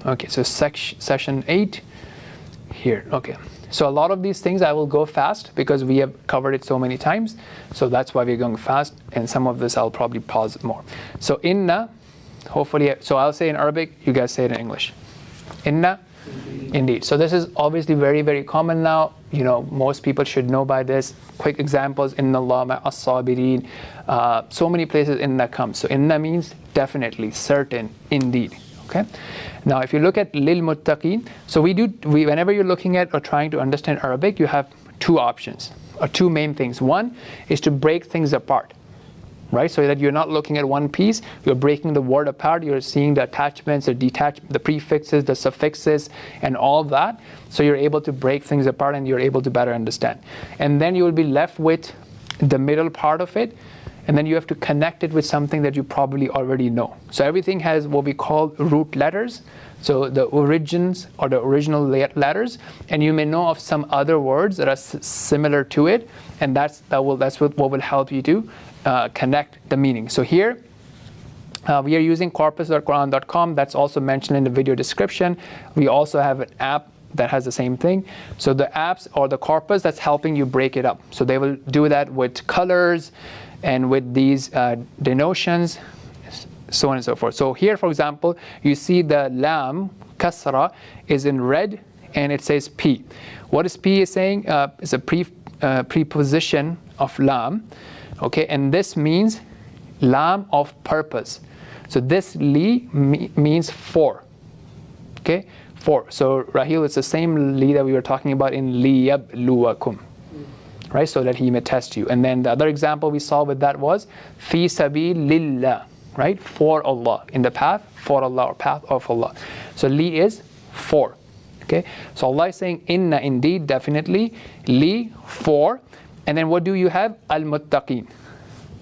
Okay, so session 8 here. Okay, so a lot of these things I will go fast because we have covered it so many times, so that's why we're going fast, and some of this I'll probably pause more. So inna, hopefully, so I'll say in Arabic, you guys say it in English. Inna, indeed. So this is obviously very, very common now. You know, most people should know by this. Quick examples: Inna Allah ma'as sabirin. So many places inna comes. So inna means definitely, certain, indeed. Okay. Now, if you look at lil muttaqin, so whenever you're looking at or trying to understand Arabic, you have two options or two main things. One is to break things apart, right? So that you're not looking at one piece, you're breaking the word apart, you're seeing the attachments, the prefixes, the suffixes, and all that. So you're able to break things apart and you're able to better understand. And then you will be left with the middle part of it, and then you have to connect it with something that you probably already know. So everything has what we call root letters, so the origins or the original letters, and you may know of some other words that are similar to it, and that's what will help you to connect the meaning. So here we are using corpus.quran.com. That's also mentioned in the video description. We also have an app that has the same thing. So the apps or the corpus that's helping you break it up. So they will do that with colors and with these denotions, so on and so forth. So here, for example, you see the lam, kasra, is in red and it says P. What is P is saying? It's a preposition of lam. Okay, and this means lam of purpose. So this li means for. Okay, for. So Rahil, it's the same li that we were talking about in liyabluwakum. Right, so that he may test you. And then the other example we saw with that was fi sabilillah, right, for Allah, in the path for Allah or path of Allah. So li is for. Okay, so Allah is saying inna, indeed, definitely, li, for, and then what do you have? Al-muttaqin.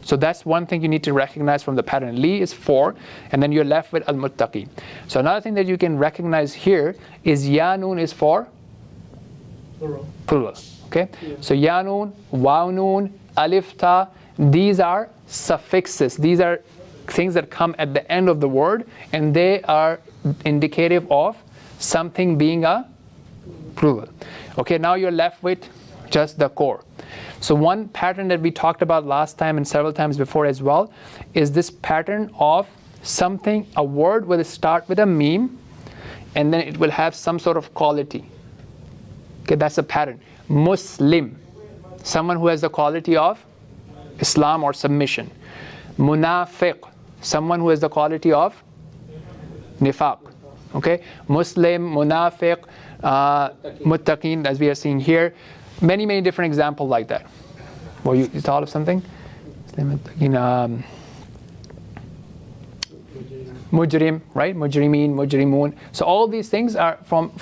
So that's one thing you need to recognize from the pattern. Li is for, and then you're left with al-muttaqin. So another thing that you can recognize here is ya noon is for plural. Okay, so ya noon, waw noon, alif ta, these are suffixes. These are things that come at the end of the word, and they are indicative of something being a plural. Okay, now you're left with just the core. So one pattern that we talked about last time and several times before as well is this pattern of something, a word will start with a meme, and then it will have some sort of quality. Okay, that's a pattern. Muslim, someone who has the quality of Islam or submission. Munafiq, someone who has the quality of nifaq. Okay, Muslim, munafiq, muttaqin, as we are seeing here. Many, many different examples like that. Well, you thought of something? Mujrim, right? Mujrimeen, mujrimun. So all these things are from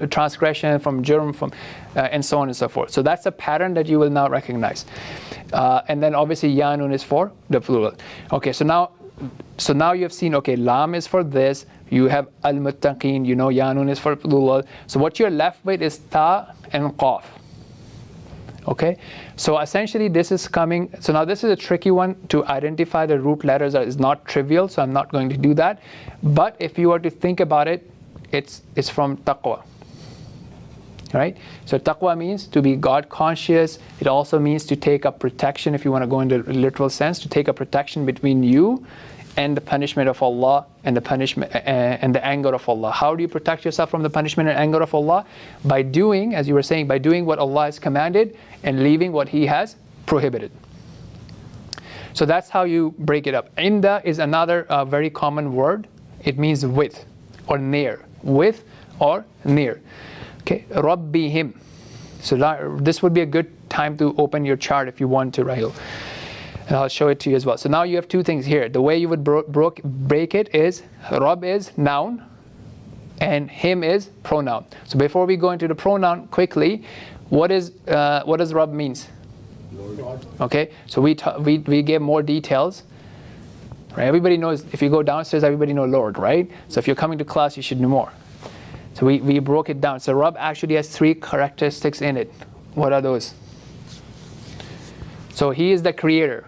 transgression, from jurm, from and so on and so forth. So that's a pattern that you will now recognize. And then obviously yanun is for the plural. Okay, so now you have seen, okay, lam is for this. You have al-muttaqin, you know yanun is for plural. So what you're left with is ta and qaf. Okay, so essentially this is coming, so now this is a tricky one to identify the root letters. Is not trivial, so I'm not going to do that. But if you were to think about it, it's from taqwa. Right? So taqwa means to be God conscious. It also means to take up protection, if you want to go into a literal sense, to take a protection between you and the punishment of Allah and the punishment and the anger of Allah. How do you protect yourself from the punishment and anger of Allah? By doing, as you were saying, by doing what Allah has commanded and leaving what He has prohibited. So that's how you break it up. Inda is another very common word. It means with or near. With or near. Okay, Rabbihim. So this would be a good time to open your chart if you want to, Rahil. And I'll show it to you as well. So now you have two things here. The way you would break it is Rabb is noun and him is pronoun. So before we go into the pronoun quickly, what does Rabb means? Lord. Okay, so we gave more details. Right? Everybody knows, if you go downstairs, everybody knows Lord, right? So if you're coming to class, you should know more. So we broke it down. So Rabb actually has 3 characteristics in it. What are those? So He is the creator.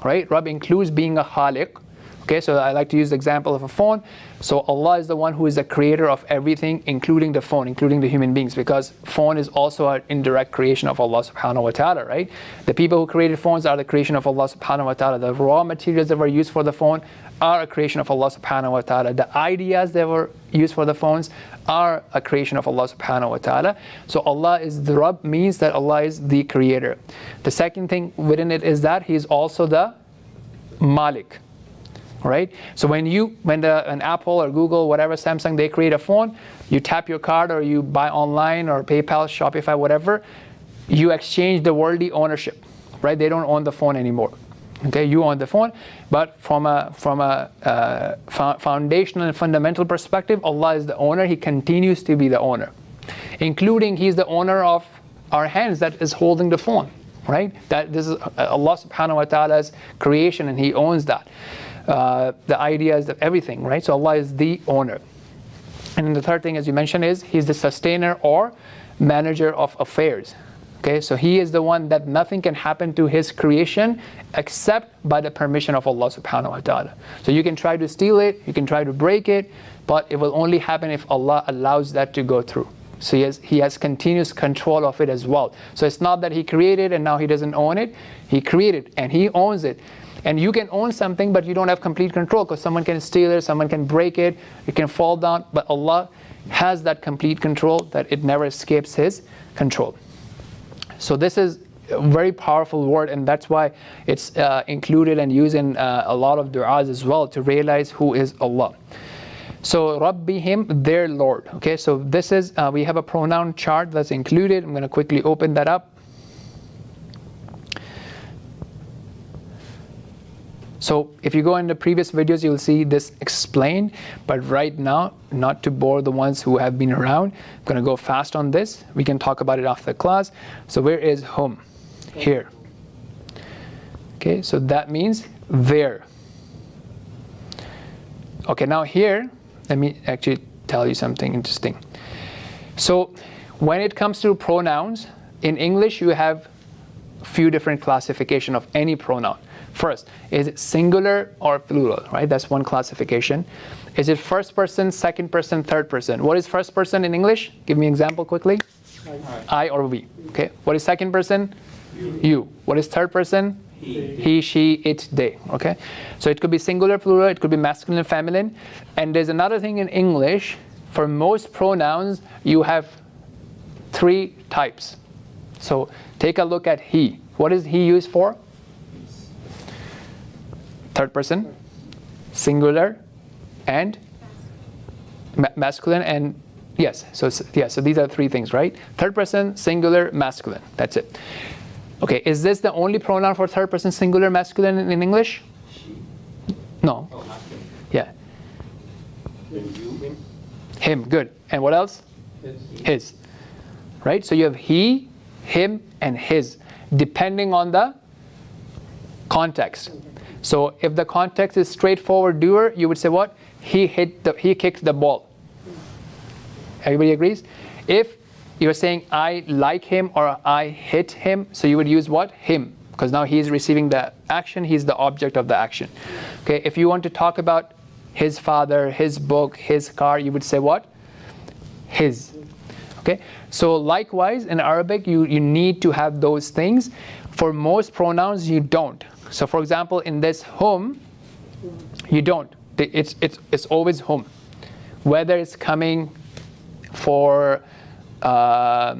Right? Rabb includes being a khaliq, Okay, so I like to use the example of a phone. So Allah is the one who is the creator of everything, including the phone, including the human beings, because phone is also an indirect creation of Allah subhanahu wa ta'ala, right? The people who created phones are the creation of Allah subhanahu wa ta'ala. The raw materials that were used for the phone are a creation of Allah subhanahu wa ta'ala. The ideas that were used for the phones are a creation of Allah subhanahu wa ta'ala. So Allah is the Rabb, means that Allah is the creator. The second thing within it is that He is also the Malik. Right? So when an Apple or Google, whatever, Samsung, they create a phone, you tap your card or you buy online or PayPal, Shopify, whatever, you exchange the worldly ownership, right? They don't own the phone anymore. Okay, you own the phone, but from a foundational and fundamental perspective, Allah is the owner. He continues to be the owner, including He's the owner of our hands that is holding the phone, right? That this is Allah subhanahu wa ta'ala's creation, and He owns that. The ideas, everything, right? So Allah is the owner. And then the third thing, as you mentioned, is He's the sustainer or manager of affairs. Okay, so He is the one that nothing can happen to His creation except by the permission of Allah subhanahu wa ta'ala. So you can try to steal it, you can try to break it, but it will only happen if Allah allows that to go through. So He has continuous control of it as well. So it's not that He created and now He doesn't own it. He created and He owns it. And you can own something, but you don't have complete control, because someone can steal it, someone can break it, it can fall down. But Allah has that complete control, that it never escapes His control. So this is a very powerful word, and that's why it's included and used in a lot of du'as as well, to realize who is Allah. So Rabbihim, their Lord. Okay, so this is, we have a pronoun chart that's included. I'm going to quickly open that up. So if you go in the previous videos, you'll see this explained, but right now, not to bore the ones who have been around, I'm going to go fast on this. We can talk about it after class. So where is hum? Here. Okay, so that means there. Okay, now here, let me actually tell you something interesting. So when it comes to pronouns, in English you have a few different classification of any pronoun. First, is it singular or plural, right? That's one classification. Is it first person, second person, third person? What is first person in English? Give me an example quickly. I or we. Okay. What is second person? You. What is third person? He, she, it, they. Okay. So it could be singular, plural. It could be masculine, feminine. And there's another thing in English. For most pronouns, you have 3 types. So take a look at he. What is he used for? Third person, singular, and masculine, and yes. So these are 3 things, right? Third person, singular, masculine. That's it. Okay, is this the only pronoun for third person, singular, masculine in English? No. Oh, masculine. Yeah. Then you, him. Him, good. And what else? His. Right? So you have he, him, and his, depending on the context. So if the context is straightforward doer, you would say what? He kicked the ball. Everybody agrees? If you're saying I like him or I hit him, so you would use what? Him. Because now he's receiving the action, he's the object of the action. Okay, if you want to talk about his father, his book, his car, you would say what? His. Okay, so likewise in Arabic, you need to have those things. For most pronouns, you don't. So for example, in this hum, you don't. It's always hum. Whether it's coming for a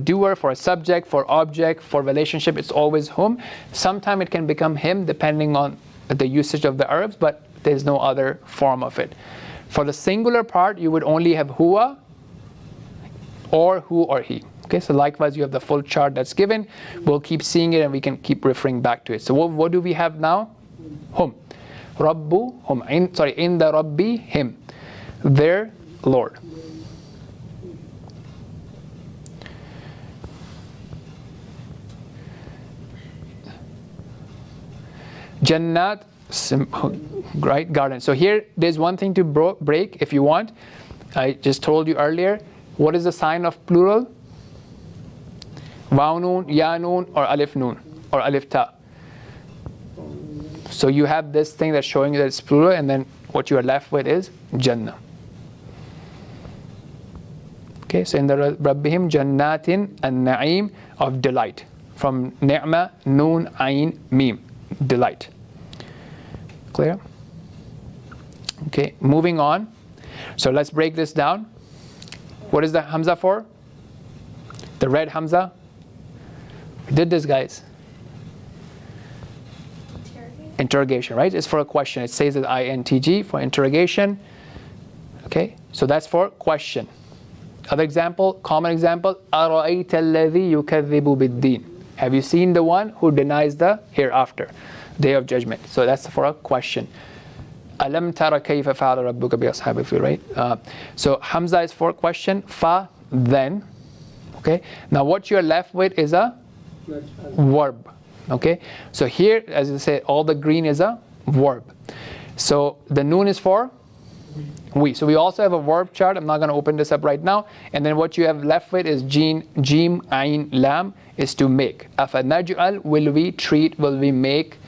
doer, for a subject, for object, for relationship, it's always hum. Sometimes it can become him depending on the usage of the Arabs, but there's no other form of it. For the singular part, you would only have huwa or hu or he. Okay, so likewise, you have the full chart that's given. We'll keep seeing it and we can keep referring back to it. So what do we have now? Hum. Rabbu, hum. In the Rabbi, him. Their Lord. Jannat, right, garden. So here, there's one thing to break if you want. I just told you earlier. What is the sign of plural? Waw noon, ya noon, or alif noon, or alif ta. So you have this thing that's showing you that it's plural, and then what you are left with is Jannah. Okay, so in the Rabbihim Jannatin and Na'im of delight. From Ni'ma, Noon, Ayn, Mim, delight. Clear? Okay, moving on. So let's break this down. What is the Hamza for? The red Hamza? We did this, guys. Interrogation, right? It's for a question. It says that INTG for interrogation. Okay, so that's for question. Other example, common example, أَرَأَيْتَ الَّذِي يُكَذِّبُ بِالدِّينِ. Have you seen the one who denies the hereafter, day of judgment? So that's for a question. أَلَمْ تَرَ كَيْفَ فَعَلَ رَبُّكَ بِأَصْحَابِ الْفِيلِ, right? So Hamza is for question, fa, then. Okay, now what you're left with is a verb. Okay, so here, as I say, all the green is a verb. So the noon is for we. So we also have a verb chart. I'm not going to open this up right now. And then what you have left with is jim, ayn, lam is to make. أَفَنَجْعَلْ, will we treat, will we make.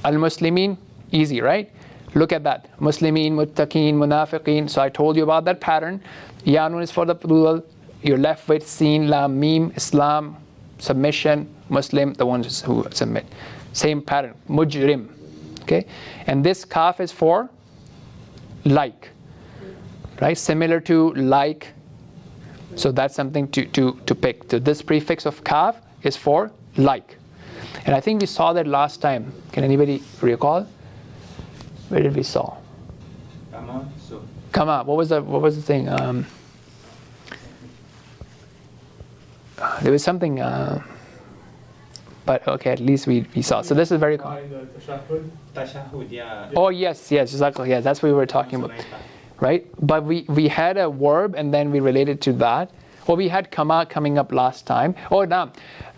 Al-Muslimin, easy, right? Look at that. Muslimin, muttaqeen, munafiqeen. So I told you about that pattern. Ya noon is for the plural. You're left with sin, lam, mim, Islam, submission, Muslim, the ones who submit. Same pattern. Mujrim. Okay? And this kaf is for like. Right? Similar to like. So that's something to pick. So this prefix of kaf is for like. And I think we saw that last time. Can anybody recall? Where did we saw? Kama. What was the thing? There was something, but okay, at least we saw. So this is very common. Oh yes, exactly. Yeah, that's what we were talking about, right? But we had a verb and then we related to that. Well, we had kama coming up last time. Oh, now,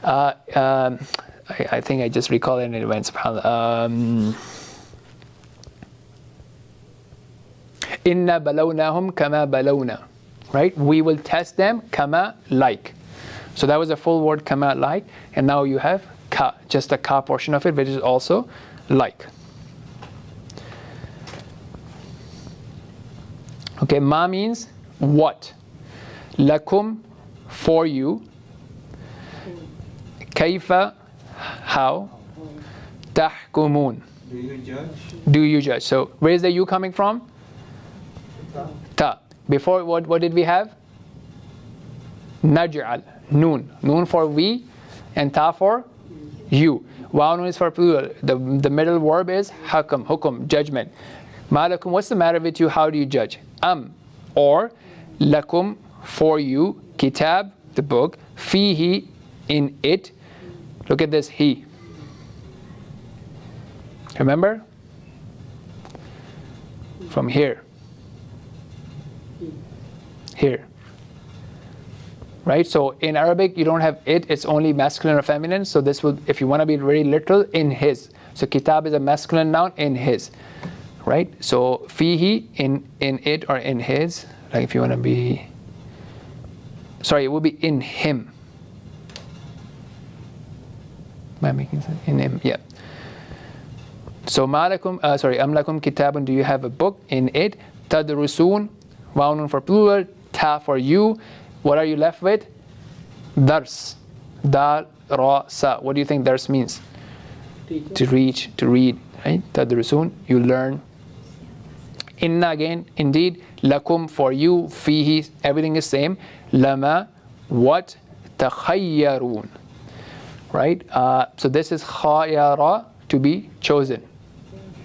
I think I just recall it in advance. Inna balawnahum kama balawna, right? We will test them kama like. So that was a full word kama like, and now you have ka, just a ka portion of it, which is also like. Okay, ma means what? Lakum, for you. Kaifa, how. Tahkumun, Do you judge? do you judge? So where is the you coming from? Ta. Before what did we have? Naj'al, noon. Noon for we and ta for you. Waw noon is for plural. The middle verb is hakam, hukum, judgment. Malakum, what's the matter with you? How do you judge? Or lakum, for you. Kitab, the book. Fihi, in it. Look at this, he. Remember? From here. Here. Right? So in Arabic, you don't have it. It's only masculine or feminine. So this will, if you want to be very literal, in his. So kitab is a masculine noun, in his. Right? So fihi, in it or in his. Like if you want to be, sorry, it will be in him. Am I making sense? In him, yeah. So malakum, amlakum kitabun, do you have a book? In it. Tadrusun, wawnun for plural, ta for you. What are you left with? Dars. Dal, ra, sa. What do you think dars means? To reach, to read. Right? Tadrusun, you learn. Inna, again, indeed. Lakum, for you. Fihi, everything is same. Lama, what? Takhayyarun. Right? So this is khayara, to be chosen.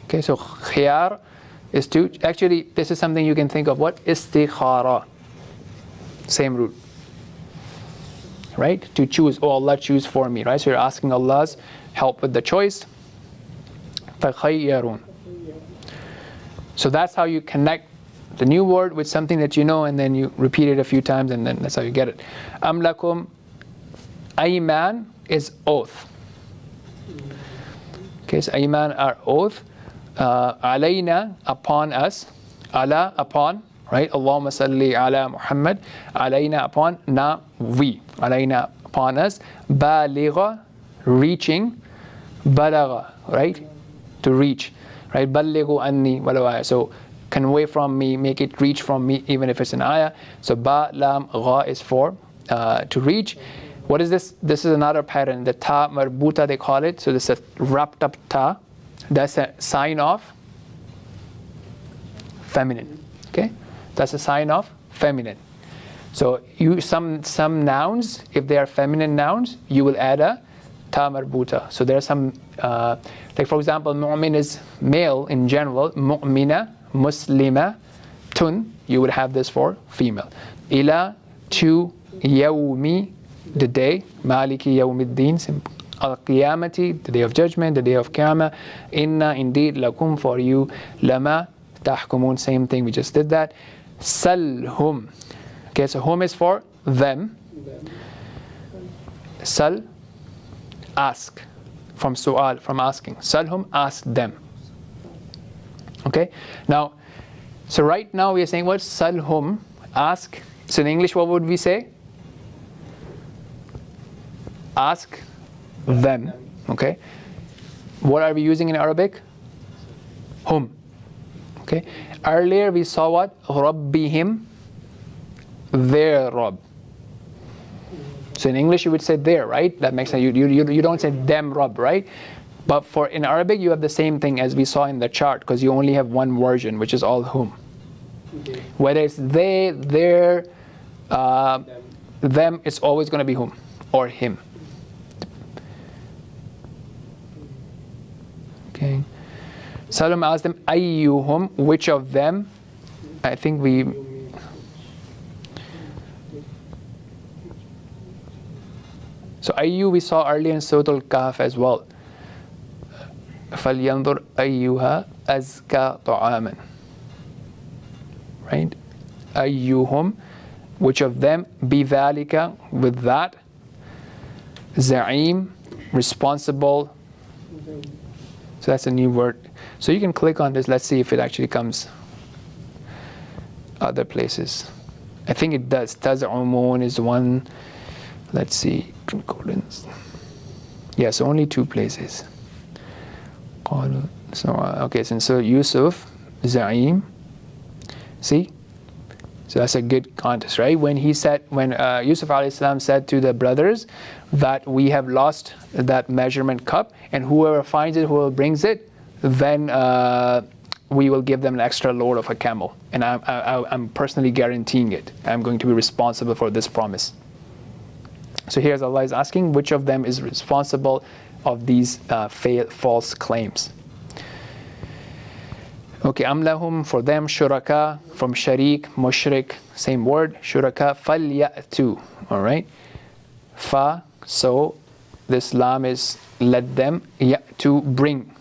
Okay, so khiyar is to, actually, this is something you can think of. What? Istikhara. Same root. Right? To choose. Oh, Allah, choose for me. Right? So you're asking Allah's help with the choice. فَخَيَّرُونَ. So that's how you connect the new word with something that you know, and then you repeat it a few times, and then that's how you get it. Amlakum, ayman is oath. Okay, so ayman are oath. Alayna, upon us. Ala, upon. Right? Allahumma salli ala Muhammad. Alayna, upon. Na, we. Alayna, upon us. Baligha, reaching. balagha, right? To reach, right? Ballighu anni walau ayah. So convey from me, make it reach from me, even if it's an ayah. So ba, lam, gha is for to reach. What is this? This is another pattern, the ta marbuta they call it. So this is a wrapped up ta. That's a sign of feminine. Okay, that's a sign of feminine. So you some nouns, if they are feminine nouns, you will add a ta marbuta. So there are some like for example, mu'min is male in general. Mu'mina, muslima, tun. You would have this for female. Ila, to, yawmi, the day, maliki yawmiddin, al-qiyamati, the day of judgment, the day of qiyamah, inna, indeed, lakum, for you, lama, tahkumun, same thing, we just did that. Salhum, okay, so hum is for them. Sal, ask, from su'al, from asking. Salhum, ask them. Okay, now, so right now we are saying what? Salhum, ask. So in English, what would we say? Ask them. Okay. What are we using in Arabic? Hum. Okay. Earlier we saw what? Rabbihim, their Rabb. So in English you would say their, right? That makes sense. You don't say them Rabb, right? But for in Arabic you have the same thing as we saw in the chart, because you only have one version, which is all hum. Okay. Whether it's they, their, them, it's always going to be hum or him. Okay. Salam asked them, ayyuhum, which of them? I think we. So ayyu we saw earlier in Surat al-Kahf as well. فَلْيَنْظُرْ أَيُّهَا أَزْكَى طَعَامًا. Right? Ayyuhum, which of them? بِذَلِكَ, with that. Za'im, responsible. So that's a new word. So you can click on this. Let's see if it actually comes other places. I think it does. Taz'umun is one. Let's see. Concordance. Yes, only two places. So okay, so Yusuf, Za'im. See? So that's a good contest, right? When he said, when Yusuf alayhi salam said to the brothers that we have lost that measurement cup, and whoever finds it, whoever brings it, then we will give them an extra load of a camel. And I'm personally guaranteeing it. I'm going to be responsible for this promise. So here's Allah is asking, which of them is responsible of these false claims? Okay, amlahum, for them, shuraka, from sharik, mushrik, same word, shuraka, falyatu, all right? Fa, so this lam is let them, to bring,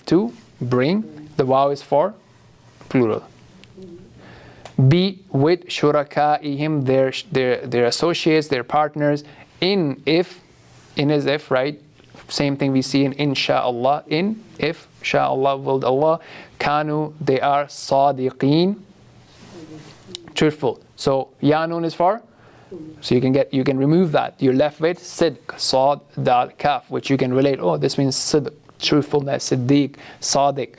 to bring, the waw is for plural. Be with shurakaihim, their associates, their partners, in is if, right? Same thing we see in insha'Allah, in if, sha'Allah, willed Allah, kanu, they are sadiqeen, truthful. So yanun is for, so you can remove that. You're left with sidq, sad, dal, kaf, which you can relate. Oh, this means sidq, truthfulness, siddiq, sadiq.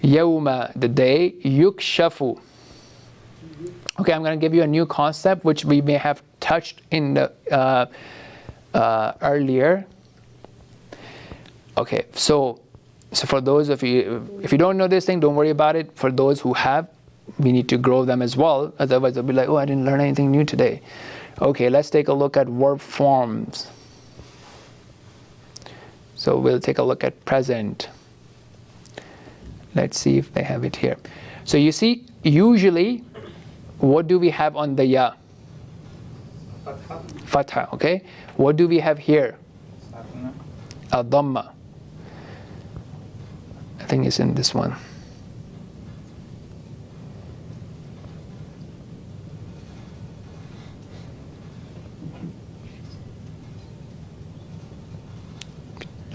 Yawma, the day, yukshafu. Okay, I'm going to give you a new concept which we may have touched in the earlier. Okay, so for those of you, if you don't know this thing, don't worry about it. For those who have, we need to grow them as well. Otherwise, they'll be like, oh, I didn't learn anything new today. Okay, let's take a look at verb forms. So we'll take a look at present. Let's see if they have it here. So you see, usually, what do we have on the ya? Fatha, okay? What do we have here? A dhamma. I think it's in this one.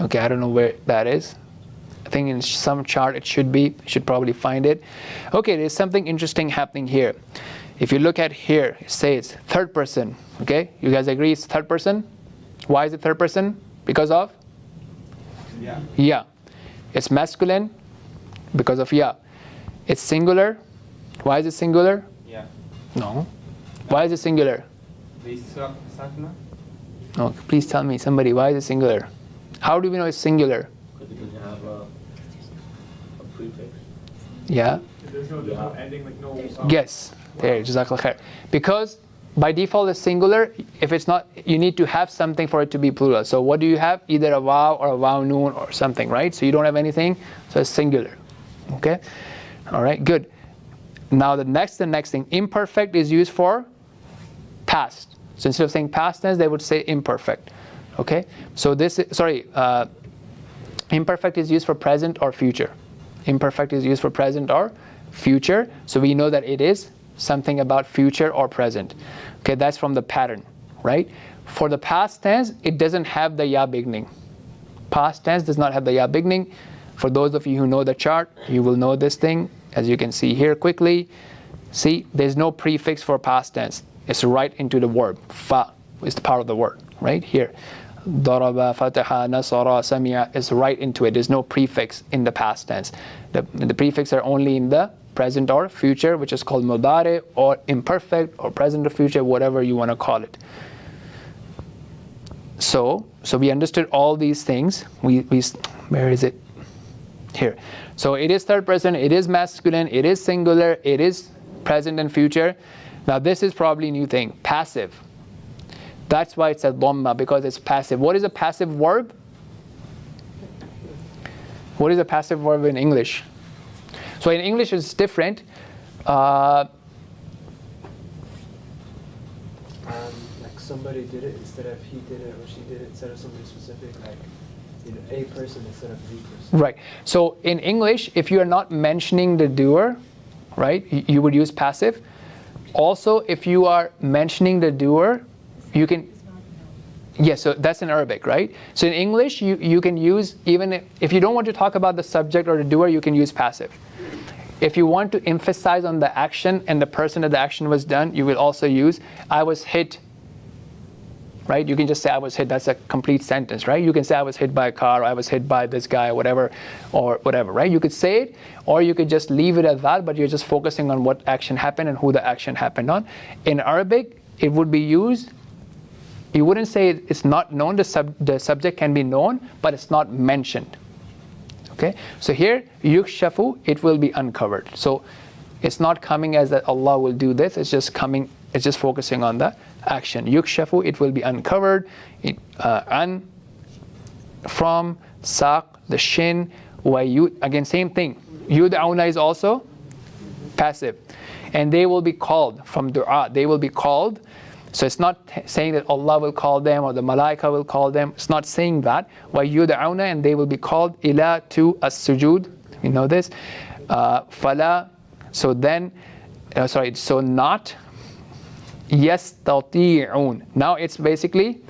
Okay, I don't know where that is. I think in some chart it should be. You should probably find it. Okay, there's something interesting happening here. If you look at here, it says third person. Okay, you guys agree it's third person? Why is it third person? Because of? Yeah. It's masculine because of ya. It's singular. Why is it singular? Yeah. No. Why is it singular? No, please tell me, somebody, why is it singular? How do we know it's singular? Because it doesn't have a prefix. Yeah. There's no ending, like no. Yes. There, Jazakallah khair. Because by default it's singular. If it's not, you need to have something for it to be plural. So what do you have? Either a waw or a waw noon or something, right? So you don't have anything, so it's singular. Okay? All right, good. Now the next thing, imperfect is used for past. So instead of saying past tense, they would say imperfect. Okay? So this is, imperfect is used for present or future. Imperfect is used for present or future. So we know that it is something about future or present. Okay, that's from the pattern, right? For the past tense, it doesn't have the ya beginning. Past tense does not have the ya beginning. For those of you who know the chart, you will know this thing. As you can see here quickly, see, there's no prefix for past tense. It's right into the verb. Fa is the part of the word, right here. Daraba, fataha, nasara, sami'a is right into it. There's no prefix in the past tense. The prefix are only in the present or future, which is called mudare or imperfect or present or future, whatever you want to call it. So we understood all these things. Where is it? Here. So it is third person, it is masculine, it is singular, it is present and future. Now this is probably a new thing, passive. That's why it's a dhamma, because it's passive. What is a passive verb? What is a passive verb in English? So in English it's different. Like somebody did it instead of he did it or she did it instead of somebody specific, like a person instead of the person. Right. So in English, if you are not mentioning the doer, right, you would use passive. Also, if you are mentioning the doer, you can. Yes, so that's in Arabic, right? So in English, you can use, even if you don't want to talk about the subject or the doer, you can use passive. If you want to emphasize on the action and the person that the action was done, you will also use I was hit. Right? You can just say I was hit. That's a complete sentence, right? You can say I was hit by a car, or I was hit by this guy, or whatever, right? You could say it, or you could just leave it at that, but you're just focusing on what action happened and who the action happened on. In Arabic, it would be used, you wouldn't say it's not known, the subject can be known, but it's not mentioned. Okay? So here, yukshafu, it will be uncovered. So it's not coming as that Allah will do this, it's just coming, it's just focusing on the action. Yukshafu, it will be uncovered. An, from, saq, the shin, again same thing. Yud'auna is also passive. And they will be called, from dua, they will be called. So it's not saying that Allah will call them or the malaika will call them. It's not saying that. Yud'auna, and they will be called ila, to as-sujud. You know this. Fala, so then, so not. Yastati'un. Now it's basically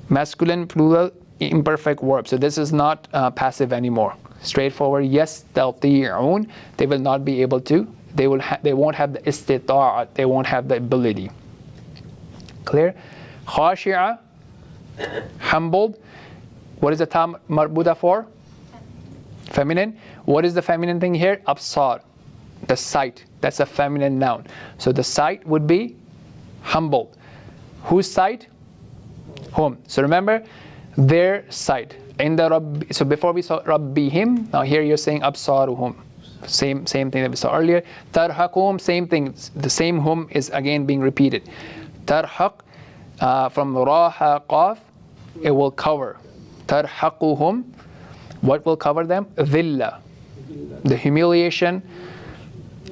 masculine plural imperfect verb. So this is not passive anymore. Straightforward. Yastati'un. They will not be able to. They won't have the istita'at. They won't have the ability. Clear? Khashi'a, humbled. What is the tam marbuda for? Feminine. What is the feminine thing here? Absar, the sight. That's a feminine noun. So the sight would be humbled. Whose sight? Whom. So remember, their sight. In the Rabbi, so before we saw Rabbihim, now here you're saying Absaruhum. Same thing that we saw earlier. Tarhaquhum, same thing. The same hum is again being repeated. Tarhaq, from Raha Qaf, it will cover. Tarhaquhum, what will cover them? Dhilla, the humiliation.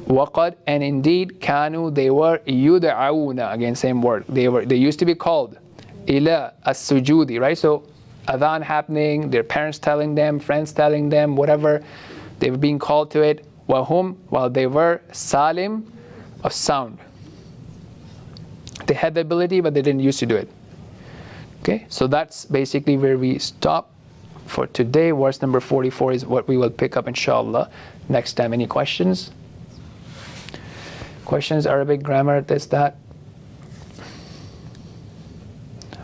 Waqad, and indeed, kanu, they were, yud'auna, again same word, they used to be called ila as-sujudi, right? So adhan happening, their parents telling them, friends telling them, whatever, they were being called to it. Wahum, while they were salim, of sound. They had the ability, but they didn't used to do it. Okay, so that's basically where we stop for today. Verse number 44 is what we will pick up inshallah next time. Any questions? Questions, Arabic, grammar, this, that.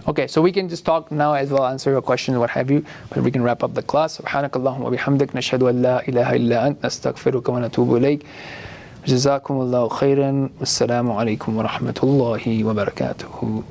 Okay, so we can just talk now as well, answer your questions, what have you, but we can wrap up the class. سبحانك اللهم وبحمدك نشهد أن لا إله إلا أنت نستغفرك ونتوب إليك. جزاكم الله خيرا والسلام عليكم ورحمة الله وبركاته.